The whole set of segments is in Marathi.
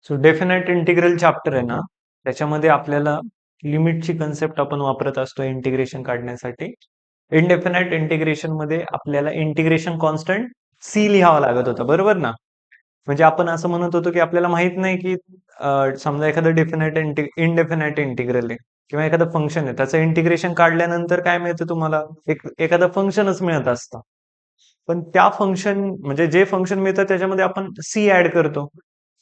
सो डेफिनेट इंटिग्रल चॅप्टर आहे ना, त्याच्यामध्ये आपल्याला लिमिटची कन्सेप्ट आपण वापरत असतो इंटिग्रेशन काढण्यासाठी. इनडेफिनाइट इंटिग्रेशन मध्ये आपल्याला इंटिग्रेशन कॉन्स्टंट सी लिहावा लागत होता, बरोबर ना? म्हणजे आपण असं म्हणत होतो की आपल्याला माहित नाही की समजा एखादं डेफिनेट इनडेफिनाइट इंटिग्रल आहे किंवा एखादं फंक्शन आहे, त्याचं इंटिग्रेशन काढल्यानंतर काय मिळतं तुम्हाला? एखादं फंक्शनच मिळत असतं. पण त्या फंक्शन म्हणजे जे फंक्शन मिळतं त्याच्यामध्ये आपण सी ऍड करतो,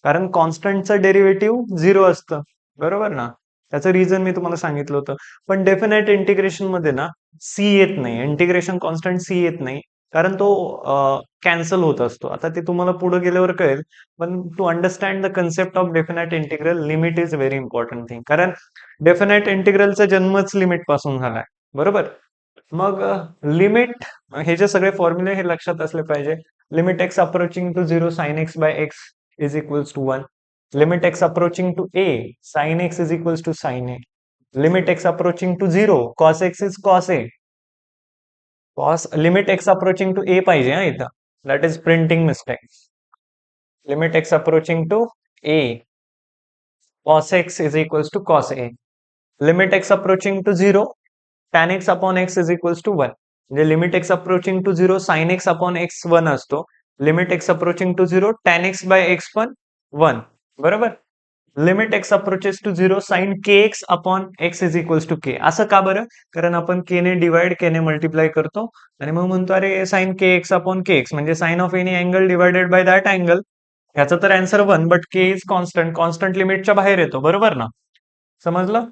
कारण कॉन्स्टंटचं डेरिव्हेटिव्ह झिरो असतं, बरोबर ना? त्याचं रिझन मी तुम्हाला सांगितलं होतं. पण डेफिनेट इंटिग्रेशन मध्ये ना सी येत नाही, इंटिग्रेशन कॉन्स्टंट सी येत नाही, कारण तो कॅन्सल होत असतो. आता ते तुम्हाला पुढे गेल्यावर कळेल. पण to understand the concept of definite integral, limit is very important thing. कारण डेफिनेट इंटिग्रलचा जन्मच लिमिट पासून झालाय, बरोबर? मग लिमिट, हे जे सगळे फॉर्म्युले हे लक्षात असले पाहिजे. Limit x approaching to zero sine x by x is equals to 1. Limit x approaching to a sine x is equals to sine a. Limit x approaching to zero cos x is cos a. Cos limit x approaching to a पाहिजे हा इथं, that is printing mistake. Limit x approaching to a cos x is equals to cos a. Limit x approaching to 0 tan x upon x is equals to 1. म्हणजे limit x approaching to 0 sin x upon x 1 असतो. Limit x approaching to 0 tan x by x पण 1, बरोबर? Limit x approaches to 0 sin kx upon x is equals to k. असं का बरं? कारण आपण k ने डिवाइड, k ने मल्टिप्लाय करतो आणि मग म्हणतो अरे sin kx upon kx म्हणजे sine of any angle divided by that angle. ह्याचा तर answer 1, but K is constant, constant लिमिटच्या बाहेर येतो, बरोबर ना? समजलं?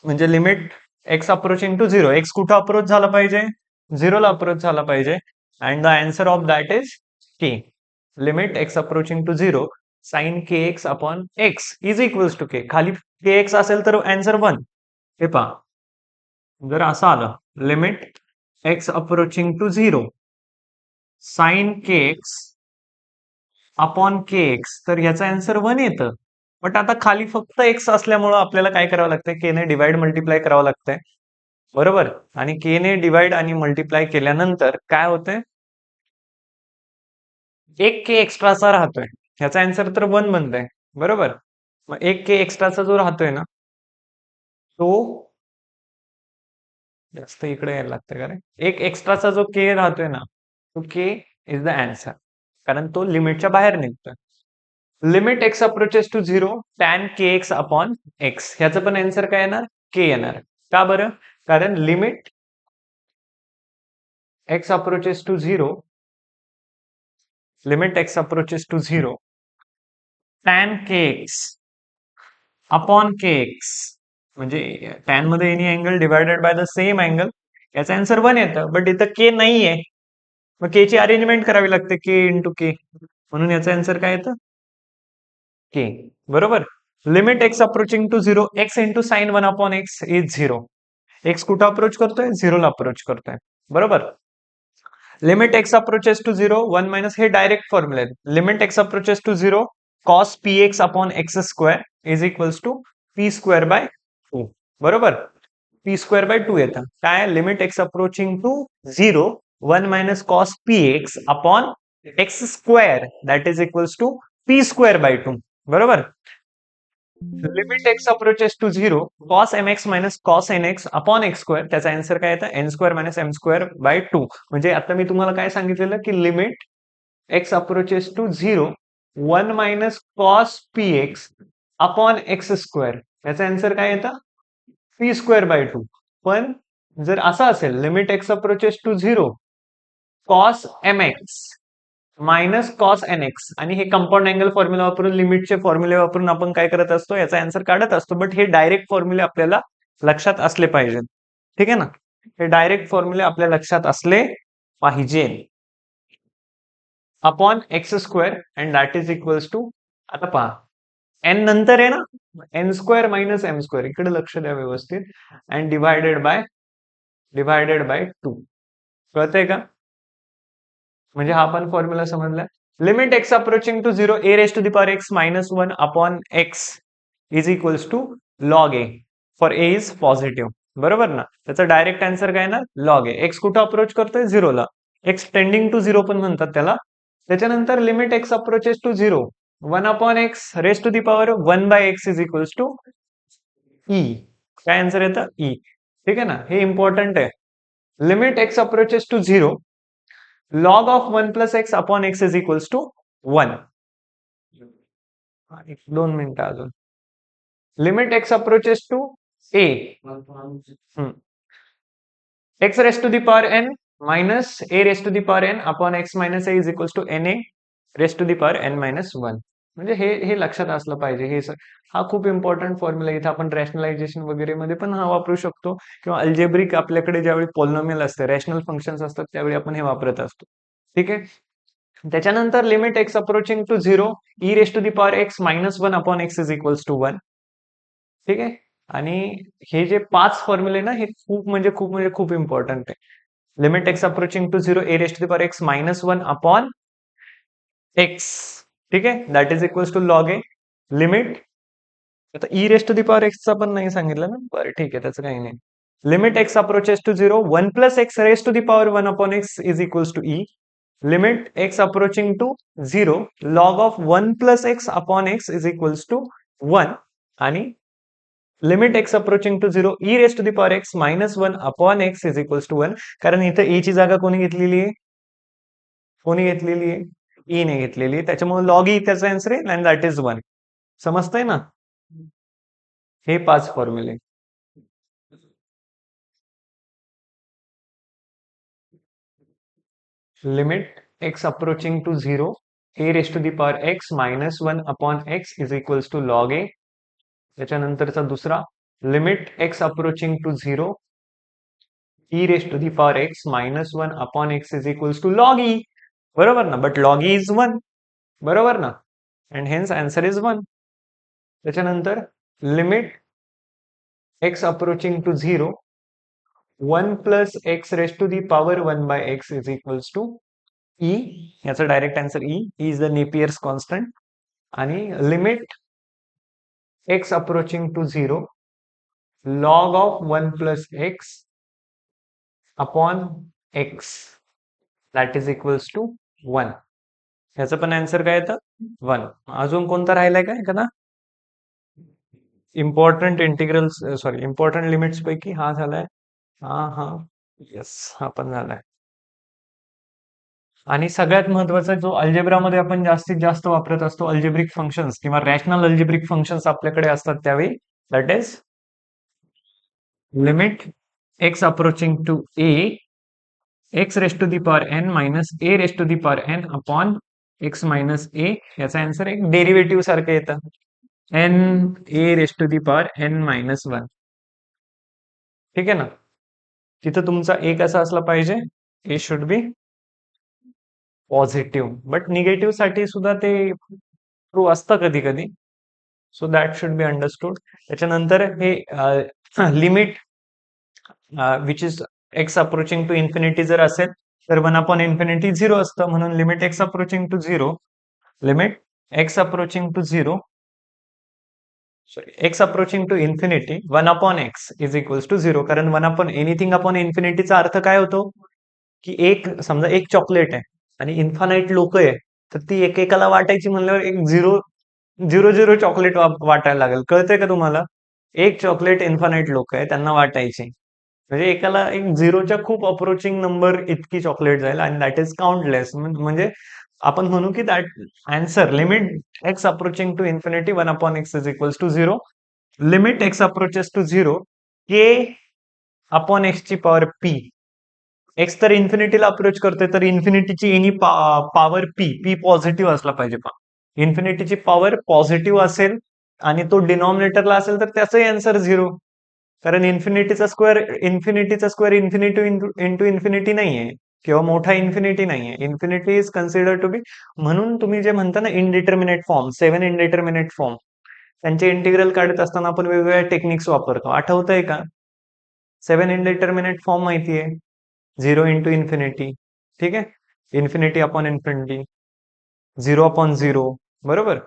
म्हणजे limit x approaching to zero, x कुठं अप्रोच झाला पाहिजे? झिरोला अप्रोच झाला पाहिजे. And the answer of that is K. Limit x approaching to zero sine K x upon x is equals to K. खाली के एक्स असेल तर आन्सर 1. हे पहा, जर असं आलं limit x approaching to zero sine K x upon K x, तर ह्याचा आन्सर 1 येतं. बट आता खाली फक्त एक्स असल्यामुळं आपल्याला काय करावं लागतंय? के ने डिवाइड मल्टिप्लाय करावं लागतंय, बरोबर? आणि के ने डिवाइड आणि मल्टिप्लाय केल्यानंतर काय होतंय? एक के एक्स्ट्राचा राहतोय, ह्याचा आन्सर तर 1 बनतंय, बरोबर? मग एक के एक्स्ट्राचा जो राहतोय ना, तो जास्त इकडे यायला लागतंय का रे? एक एक्स्ट्राचा जो के राहतोय ना, तो के इज द आन्सर, कारण तो लिमिटच्या बाहेर निघतोय. Limit x approaches to zero tan K x upon x, ह्याचं पण आन्सर काय येणार? के येणार. का बरं? कारण limit x approaches to zero, limit x approaches to zero tan K x upon K x, म्हणजे टॅन मध्ये any angle divided by the same angle, याचा आन्सर 1 येतं. बट इथं के नाहीये, मग के ची अरेंजमेंट करावी लागते, के इंटू के, म्हणून याचा आन्सर काय येतं? के, बरोबर? Limit x approaching to zero x into sine 1 upon x is zero. X कुठं अप्रोच करतोय? झिरोला अप्रोच करतोय, बरोबर? Limit x approaches to zero 1 minus, हे डायरेक्ट फॉर्म्युला आहेत. Limit x approaches to zero cos P x upon x square is equals to P square by 2, बरोबर? पी स्क्वेअर बाय 2 येतं. काय? Limit x approaching to zero 1 minus cos P x upon x square that is equals to P square by 2, बरोबर? Limit x approaches to zero cos M x minus cos N x upon x square, त्याचा आन्सर काय येतं? N square minus M square by 2. म्हणजे आता मी तुम्हाला काय सांगितलेलं की limit x approaches to zero 1 minus cos P x upon x square, याचा आन्सर काय येतं? P square by 2. पण जर असं असेल limit x approaches to zero cos M x minus cos N x, आणि हे कंपाऊंड अँगल फॉर्म्युला वापरून, लिमिटचे फॉर्म्युले वापरून आपण काय करत असतो? याचा आन्सर काढत असतो. बट हे डायरेक्ट फॉर्म्युले आपल्याला लक्षात असले पाहिजेत, ठीक आहे ना? हे डायरेक्ट फॉर्म्युले आपल्या लक्षात असले पाहिजे. Upon x square and that is equals to, आता पहा एन नंतर आहे ना, n square minus M square, इकडे लक्ष द्या व्यवस्थित, अँड डिवायडेड बाय 2. कळतंय का? म्हणजे हा पण फॉर्म्युला समजला. Limit x approaching to zero a raise to the power x minus 1 upon x is equals to log a, for a is positive, बरोबर ना? त्याचा डायरेक्ट आन्सर काय ना? Log a. एक्स कुठं अप्रोच करतोय? झिरोला. एक्स टेंडिंग टू झिरो पण म्हणतात त्याला. त्याच्यानंतर limit x approaches to zero 1 upon x raise to the power 1 by x is equals to e. काय आन्सर येतं ई. ठीक आहे ना, हे इम्पॉर्टंट आहे. Limit x approaches to 0, log of 1 plus x upon x is equals to 1. 2 मिनिटं अजून. Limit x approaches to a, x raise to the power n minus a raise to the power n upon x minus a is equals to n a raise to the power n minus 1. म्हणजे हे लक्षात असलं पाहिजे. हा खूप इम्पॉर्टंट फॉर्म्युला. इथे आपण रॅशनलायझेशन वगैरे मध्ये पण हा वापरू शकतो, किंवा अल्जेब्रिक आपल्याकडे ज्यावेळी पॉलिनॉमियल असते, रॅशनल फंक्शन्स असतात, त्यावेळी आपण हे वापरत असतो. ठीक आहे. त्याच्यानंतर limit x approaching to 0, e raise to the power x minus 1 upon x is equals to 1. ठीक आहे. आणि हे जे 5 फॉर्म्युले ना, हे खूप इम्पॉर्टंट आहे. Limit x approaching to 0, a raise to the power x minus 1 upon x. ठीक आहे, that is equals to log a. Limit, आता e raise to the power एक्सचा पण नाही सांगितलं ना, बरं ठीक आहे, त्याचं काही नाही. Limit x approaches to 0, 1 plus x raise to the power 1 upon x is equals to e. Limit x approaching to 0, log of 1 plus x upon x is equals to 1. आणि limit x approaching to 0, e raise to the power x minus 1 upon x is equals to 1. कारण इथं ए ची जागा कोणी घेतलेली आहे? कोणी घेतलेली आहे? ई ने घेतलेली आहे. त्याच्यामुळे लॉग ई त्याचा आन्सर आहे, अँड दॅट इज 1. समजतंय ना? हे 5 फॉर्म्युले. Limit x approaching to 0, a raise to the power x minus 1 upon x is equals to log a. त्याच्यानंतरचा दुसरा, limit x approaching to 0, e raise to the power x minus 1 upon x is equals to log e. बरोबर ना? But log e is 1. बरोबर ना? And hence answer is 1. त्याच्यानंतर limit x approaching to 0, 1 plus x raise to the power 1 by x is equals to e. याचा direct answer e is the Napier's constant. आणि limit x approaching to 0, log of 1 plus x upon x that is equals to 1. ह्याचं पण आन्सर काय येतं? 1. अजून कोणता राहिलाय का एखादा? Important integrals, sorry, important limits पैकी हा झालाय. हा येस, हा पण झालाय. आणि सगळ्यात महत्वाचा जो अल्जेब्रामध्ये आपण जास्तीत जास्त वापरत असतो, अल्जेब्रिक फंक्शन्स किंवा रॅशनल अल्जेब्रिक फंक्शन्स आपल्याकडे असतात त्यावेळी, that is limit x approaching to a, x raise to the power n minus a raise to the power n upon x minus a. याचा आन्सर एक डेरिव्हेटिव्ह सारखं येतं, n a raise to the power n minus 1. ठीक आहे ना? तिथं तुमचा ए कसा असला पाहिजे? A should be positive, but negative साठी सुद्धा ते ट्रू असतं कधी कधी. So that should be understood. त्याच्यानंतर हे limit which is x approaching to infinity जर असेल तर 1 अपॉन इन्फिनिटी 0 असतं. म्हणून limit x approaching to 0, limit x approaching to 0, sorry, x approaching to infinity 1 upon x is equals to 0. कारण 1 अपॉन एनिथिंग अपॉन इन्फिनिटीचा अर्थ काय होतो? की एक, समजा एक चॉकलेट आहे आणि इन्फानाइट लोक आहे, तर ती एकेकाला वाटायची म्हणल्यावर एक 0 चॉकलेट वाटायला लागेल. कळतंय का तुम्हाला? एक चॉकलेट इन्फानाइट लोक आहे त्यांना वाटायची, म्हणजे एकाला एक 0च्या खूप अप्रोचिंग नंबर इतकी चॉकलेट जाईल, आणि दॅट इज काउंटलेस. म्हणजे आपण म्हणू की that answer limit x approaching to infinity 1 upon x is equals to 0, limit x approaches to 0, k upon x ची पॉवर पी. एक्स तर इन्फिनिटीला अप्रोच करतोय, तर इन्फिनिटीची एनी पॉवर पी पॉझिटिव्ह असला पाहिजे. इन्फिनिटीची पॉवर पॉझिटिव्ह असेल आणि तो डिनॉमिनेटरला असेल तर त्याचाही आन्सर 0. कारण इन्फिनिटी इंटू इन्फिनिटी नाहीये, किंवा मोठा इन्फिनिटी नाहीये. Infinity is consider to be, म्हणून तुम्ही जे म्हणता ना इनडिटर्मिनेट फॉर्म, 7 इनडिटर्मिनेट फॉर्म, त्यांचे इंटिग्रल काढत असताना आपण वेगवेगळ्या टेक्निक्स वापरतो. आठवतंय का? 7 इनडिटर्मिनेट फॉर्म माहितीये, 0 इंटू इन्फिनिटी, ठीक आहे, इन्फिनिटी अपॉन इन्फिनिटी, 0 अपॉन 0, बरोबर,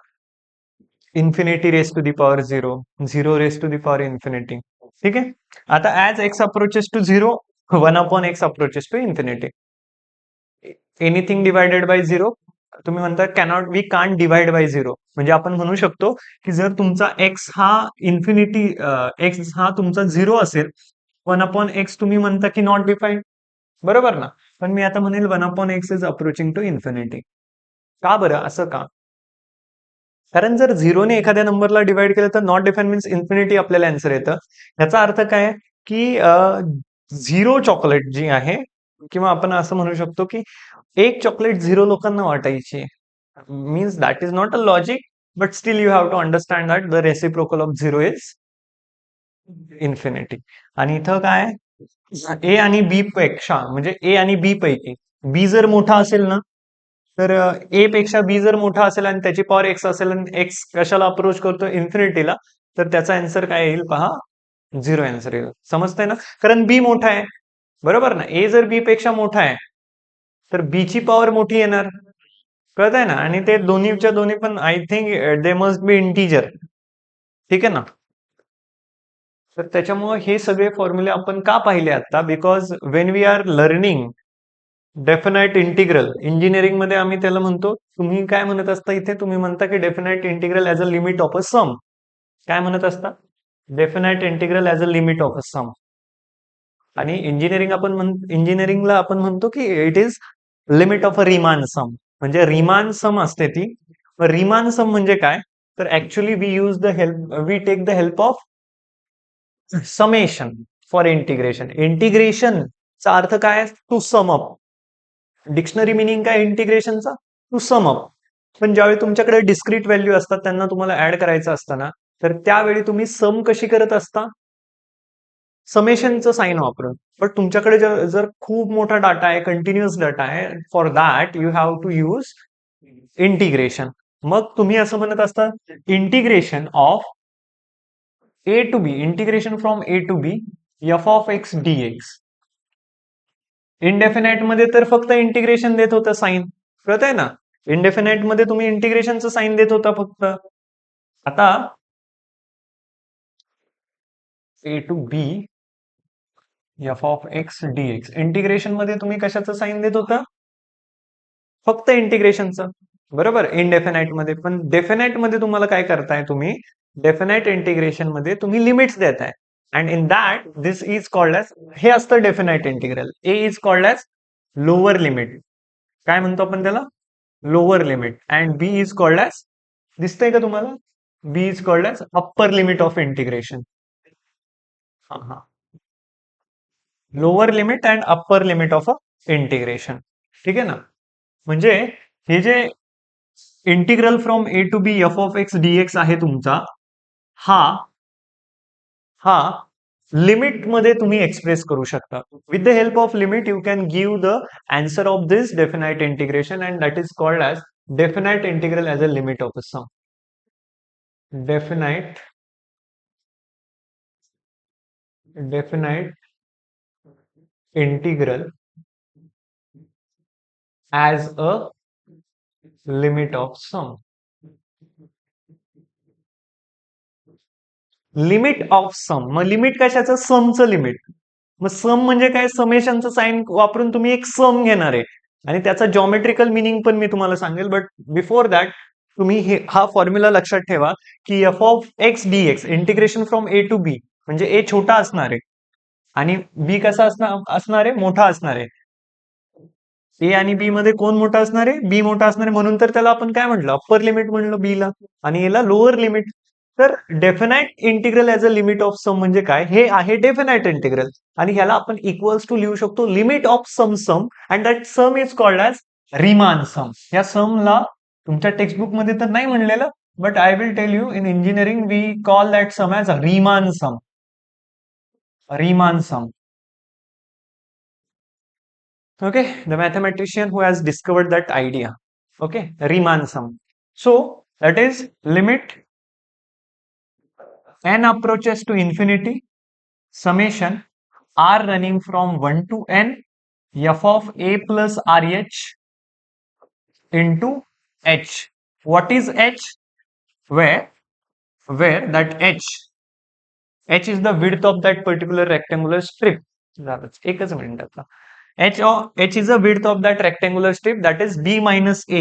infinity raise to the power 0, 0 raise to the power infinity. ठीक आहे. आता as x approaches to 0, 1 upon x approaches to infinity, anything divided by 0 तुम्ही म्हणता cannot we can't divide by zero, म्हणजे आपण म्हणू शकतो की जर तुमचा एक्स हा इन्फिनिटी, एक्स हा तुमचा झिरो असेल, 1/x तुम्ही म्हणता की नॉट डिफाईन्ड, बरोबर ना. पण मी आता म्हणेल 1/x is approaching to infinity. का बरं, असं का? कारण जर झिरोने एखाद्या नंबरला डिवाइड केलं तर नॉट डिफाईन मीन्स इन्फिनिटी आपल्याला आन्सर येतं. याचा अर्थ काय की झिरो चॉकलेट जी आहे, किंवा आपण असं म्हणू शकतो की एक चॉकलेट 0 लोकांना वाटायची, means that is not a logic, but still you have to understand that the reciprocal of zero is infinity. आणि इथं काय, ए आणि बी पेक्षा, म्हणजे ए आणि बी पैकी बी जर मोठा असेल ना, तर ए पेक्षा बी जर मोठा असेल आणि त्याची पॉवर एक्स असेल आणि एक्स कशाला अप्रोच करतो इन्फिनिटीला, तर त्याचा आन्सर काय येईल पहा, झिरो आन्सर येईल. समजतंय ना, कारण बी मोठा आहे, बरोबर ना. ए जर बी पेक्षा मोठा आहे तर बी ची पॉवर मोठी येणार, कळत आहे ना. आणि ते दोन्हीच्या दोन्ही पण I think they must be integer, ठीक आहे ना. तर त्याच्यामुळे हे सगळे फॉर्म्युले आपण का पाहिले आता, because when we are learning definite integral engineering मध्ये, आम्ही त्याला म्हणतो, तुम्ही काय म्हणत असता इथे, तुम्ही म्हणता की definite integral as a limit of a sum. काय म्हणत असता, definite integral as a limit of a sum. आणि इंजिनिअरिंगला आपण म्हणतो की it is limit of a Riemann sum, म्हणजे रिमान सम असते ती. रिमान सम म्हणजे काय, तर actually we take the help of summation for integration. इंटिग्रेशनचा अर्थ काय, to sum up. Dictionary meaning काय इंटिग्रेशनचा, टू सम अप. पण ज्यावेळी तुमच्याकडे डिस्क्रीट व्हॅल्यू असतात, त्यांना तुम्हाला ऍड करायचं असतं ना, तर त्यावेळी तुम्ही सम कशी करत असता, समेशनचं साइन वापरून. पण तुमच्याकडे जर खूप मोठा डाटा आहे, कंटिन्युअस डाटा आहे, for that you have to use integration. मग तुम्ही असं म्हणत असता, integration of a to b, integration from a to b f of x d x. Indefinite मध्ये तर फक्त इंटिग्रेशन देत होतं साइन, कळत आहे ना. इंडेफिनाइट मध्ये तुम्ही इंटिग्रेशनचं साइन देत होता फक्त. आता a to b f of x d x, integration मध्ये तुम्ही कशाचं साइन देत होता, फक्त इंटिग्रेशनचं, बरोबर, इनडेफिनाइट मध्ये. पण डेफिनाइट मध्ये तुम्हाला काय करताय, तुम्ही डेफिनाइट इंटिग्रेशन मध्ये तुम्ही लिमिट्स देताय. And in that this is called as, हे असतं definite integral. A is called as lower limit, काय म्हणतो आपण त्याला, lower limit. And b is called as, दिसतंय का तुम्हाला, b is called as upper limit of integration. हा हा, lower limit and upper limit of a integration, ठीक आहे ना. म्हणजे हे जे integral from a to b f of x d x आहे तुमचा, हा हा लिमिट मध्ये तुम्ही एक्सप्रेस करू शकता. With the help of limit you can give the answer of this definite integration, and that is called as definite integral as a limit of a sum. Definite integral as a limit of sum. Limit of sum, मग लिमिट कशाचं, समचं लिमिट. मग सम म्हणजे काय, समेशनचं साइन वापरून तुम्ही एक सम घेणार आहे, आणि त्याचा जॉमेट्रिकल मिनिंग पण मी तुम्हाला सांगेल. बट बिफोर दॅट तुम्ही हा फॉर्म्युला लक्षात ठेवा की f of x d x, integration from a to b, म्हणजे ए छोटा असणार आहे आणि बी कसा असणार आहे, मोठा असणार आहे. ए आणि बी मध्ये कोण मोठा असणार आहे, बी मोठा असणार आहे, म्हणून तर त्याला आपण काय म्हटलं, अप्पर लिमिट म्हणलं बी ला, आणि याला लोअर लिमिट. तर definite integral as a limit of sum म्हणजे काय, हे आहे डेफिनाइट इंटिग्रल. आणि ह्याला आपण इक्वल्स टू लिहू शकतो limit of sum, and that sum is called as Riemann sum. या समला तुमच्या टेक्स्टबुक मध्ये तर नाही म्हणलेलं, but I will tell you, in engineering we call that sum as Riemann sum. Riemann sum. Okay, the mathematician who has discovered that idea. Okay, Riemann sum. So that is limit n approaches to infinity, summation r running from 1 to n, f of a plus rh into h. What is h? Where that h is the width of that particular rectangular strip. एकच मिनिट आता. H is the width of that rectangular strip, that is b minus a.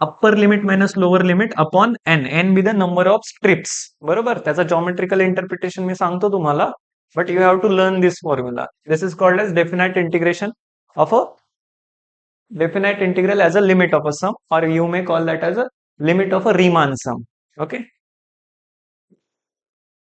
Upper limit minus lower limit upon n be the number of strips. बरोबर, त्याचा जॉमेट्रिकल इंटरप्रिटेशन मी सांगतो तुम्हाला, but you have to learn this formula. This is called as definite integration of a definite integral as a limit of a sum, or you may call that as a limit of a Riemann sum. Okay.